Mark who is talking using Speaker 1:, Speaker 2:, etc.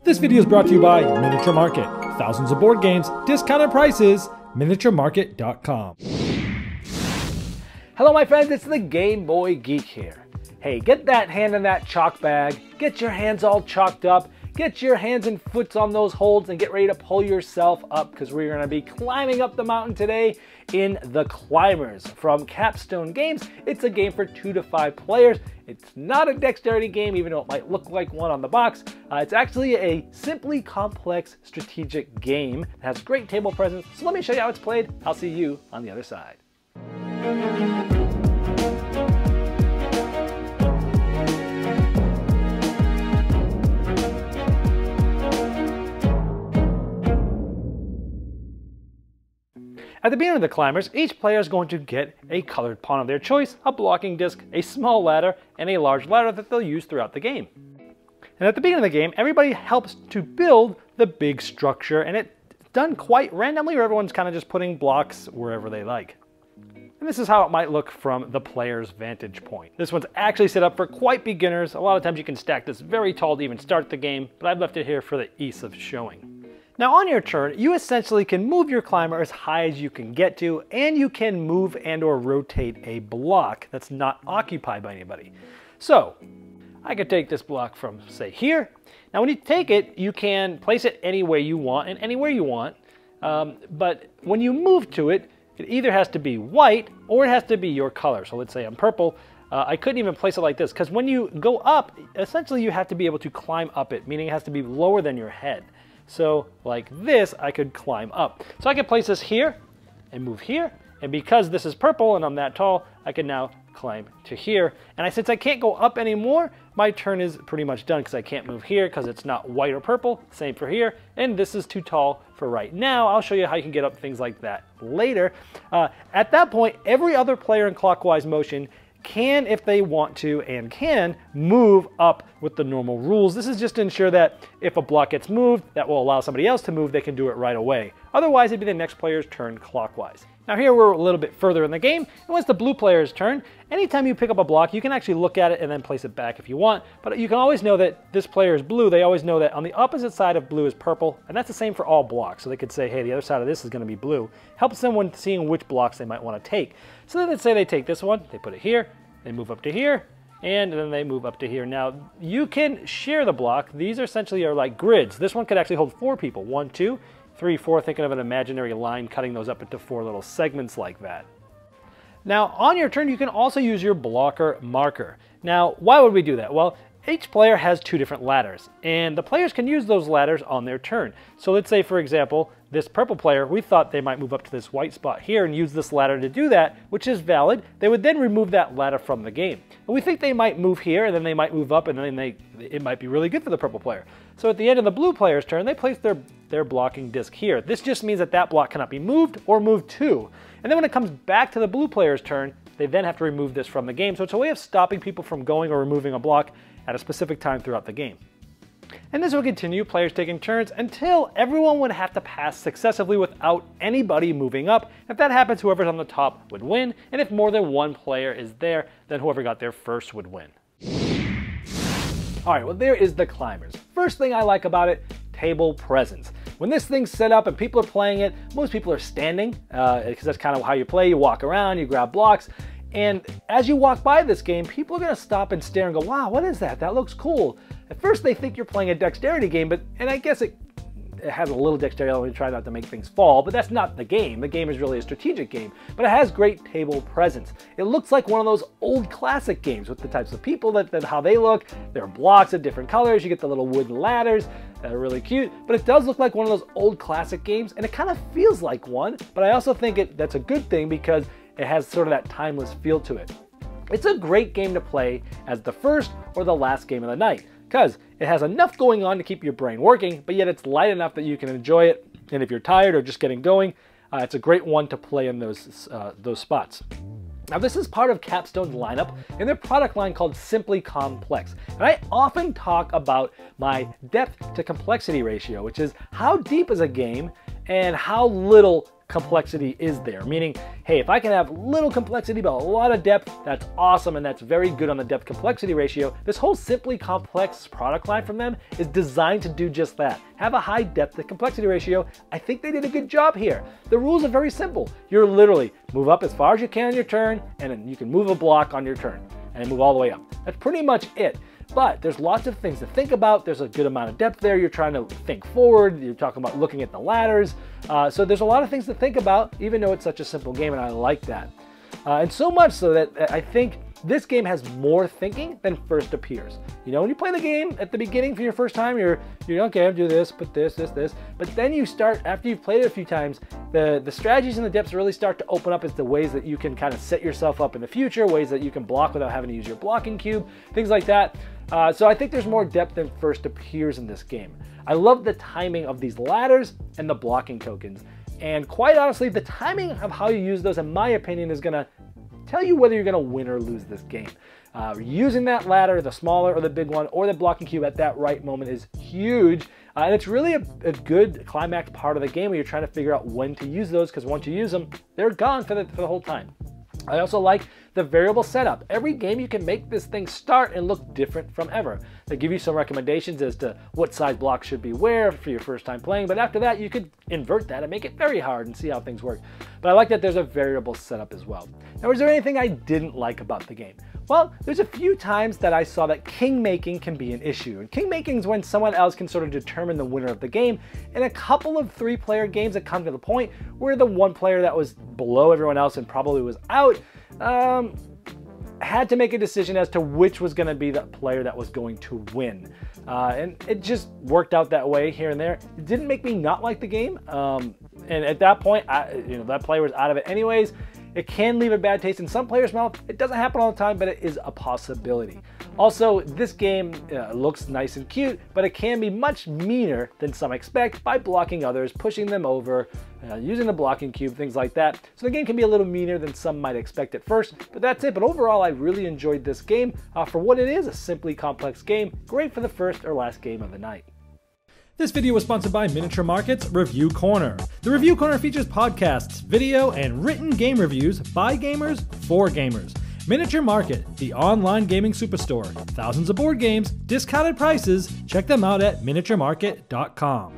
Speaker 1: This video is brought to you by Miniature Market. Thousands of board games, discounted prices, miniaturemarket.com.
Speaker 2: Hello my friends, it's the Game Boy Geek here. Hey, get that hand in that chalk bag, get your hands all chalked up, get your hands and foots on those holds and get ready to pull yourself up because we're going to be climbing up the mountain today in The Climbers from Capstone Games. It's a game for 2 to 5 players. It's not a dexterity game, even though it might look like one on the box. It's actually a simply complex strategic game. It has great table presence, so let me show you how it's played. I'll see you on the other side. At the beginning of The Climbers, each player is going to get a colored pawn of their choice, a blocking disc, a small ladder, and a large ladder that they'll use throughout the game. And at the beginning of the game, everybody helps to build the big structure, and it's done quite randomly, where everyone's kind of just putting blocks wherever they like. And this is how it might look from the player's vantage point. This one's actually set up for quite beginners. A lot of times you can stack this very tall to even start the game, but I've left it here for the ease of showing. Now on your turn, you essentially can move your climber as high as you can get to, and you can move and or rotate a block that's not occupied by anybody. So, I could take this block from, say, here. Now when you take it, you can place it any way you want and anywhere you want, but when you move to it, it either has to be white or it has to be your color. So let's say I'm purple. I couldn't even place it like this, because when you go up, essentially you have to be able to climb up it, meaning it has to be lower than your head. So like this, I could climb up. So I could place this here and move here. And because this is purple and I'm that tall, I can now climb to here. And since I can't go up anymore, my turn is pretty much done because I can't move here because it's not white or purple. Same for here. And this is too tall for right now. I'll show you how you can get up things like that later. At that point, every other player in clockwise motion can, if they want to, and can move up with the normal rules. This is just to ensure that if a block gets moved, that will allow somebody else to move, they can do it right away. Otherwise, it'd be the next player's turn clockwise. Now here we're a little bit further in the game, and when it's the blue player's turn, anytime you pick up a block, you can actually look at it and then place it back if you want, but you can always know that this player is blue. They always know that on the opposite side of blue is purple, and that's the same for all blocks. So they could say, hey, the other side of this is going to be blue. Helps them when seeing which blocks they might want to take. So then let's say they take this one, they put it here, they move up to here, and then they move up to here. Now, you can share the block. These essentially are like grids. This one could actually hold 4 people. 1, 2, 3, 4, thinking of an imaginary line, cutting those up into 4 little segments like that. Now, on your turn, you can also use your blocker marker. Now, why would we do that? Well, each player has 2 different ladders, and the players can use those ladders on their turn. So let's say, for example, this purple player, we thought they might move up to this white spot here and use this ladder to do that, which is valid. They would then remove that ladder from the game. And we think they might move here, and then they might move up, and then it might be really good for the purple player. So at the end of the blue player's turn, they place their blocking disc here. This just means that that block cannot be moved or moved to. And then when it comes back to the blue player's turn, they then have to remove this from the game. So it's a way of stopping people from going or removing a block at a specific time throughout the game. And this will continue, players taking turns, until everyone would have to pass successively without anybody moving up. If that happens, whoever's on the top would win, and if more than one player is there, then whoever got there first would win. Alright, well there is The Climbers. First thing I like about it, table presence. When this thing's set up and people are playing it, most people are standing, because that's kind of how you play. You walk around, you grab blocks, and as you walk by this game, people are going to stop and stare and go, wow, what is that? That looks cool. At first they think you're playing a dexterity game, and I guess it has a little dexterity element to try not to make things fall, but that's not the game. The game is really a strategic game, but it has great table presence. It looks like one of those old classic games with the types of people that how they look. There are blocks of different colors. You get the little wooden ladders that are really cute, but it does look like one of those old classic games, and it kind of feels like one, but I also think that's a good thing because it has sort of that timeless feel to it. It's a great game to play as the first or the last game of the night, because it has enough going on to keep your brain working, but yet it's light enough that you can enjoy it. And if you're tired or just getting going, it's a great one to play in those spots. Now this is part of Capstone's lineup in their product line called Simply Complex. And I often talk about my depth to complexity ratio, which is how deep is a game and how little complexity is there. Meaning, hey, if I can have little complexity but a lot of depth, that's awesome, and that's very good on the depth complexity ratio. This whole Simply Complex product line from them is designed to do just that. Have a high depth to complexity ratio. I think they did a good job here. The rules are very simple. You're literally move up as far as you can on your turn, and then you can move a block on your turn, and then move all the way up. That's pretty much it. But there's lots of things to think about. There's a good amount of depth there. You're trying to think forward. You're talking about looking at the ladders. So there's a lot of things to think about, even though it's such a simple game, and I like that. And so much so that I think this game has more thinking than first appears. You know, when you play the game at the beginning for your first time, you're okay, I'll do this, put this. But then you start, after you've played it a few times, the strategies and the depths really start to open up as to ways that you can kind of set yourself up in the future, ways that you can block without having to use your blocking cube, things like that. So I think there's more depth than first appears in this game. I love the timing of these ladders and the blocking tokens. And quite honestly, the timing of how you use those, in my opinion, is gonna tell you whether you're gonna win or lose this game. Using that ladder, the smaller or the big one, or the blocking cube at that right moment is huge. And it's really a good climax part of the game where you're trying to figure out when to use those, because once you use them, they're gone for the whole time. I also like the variable setup. Every game you can make this thing start and look different from ever. They give you some recommendations as to what size blocks should be where for your first time playing, but after that you could invert that and make it very hard and see how things work. But I like that there's a variable setup as well. Now, is there anything I didn't like about the game? Well, there's a few times that I saw that king making can be an issue. And king making is when someone else can sort of determine the winner of the game. In a couple of 3-player games, it come to the point where the one player that was below everyone else and probably was out had to make a decision as to which was going to be the player that was going to win. And it just worked out that way here and there. It didn't make me not like the game. And at that point, that player was out of it anyways. It can leave a bad taste in some players' mouth. It doesn't happen all the time, but it is a possibility. Also, this game looks nice and cute, but it can be much meaner than some expect by blocking others, pushing them over, using the blocking cube, things like that. So the game can be a little meaner than some might expect at first, but that's it. But overall, I really enjoyed this game for what it is, a simply complex game, great for the first or last game of the night.
Speaker 1: This video was sponsored by Miniature Market's Review Corner. The Review Corner features podcasts, video, and written game reviews by gamers for gamers. Miniature Market, the online gaming superstore. Thousands of board games, discounted prices. Check them out at miniaturemarket.com.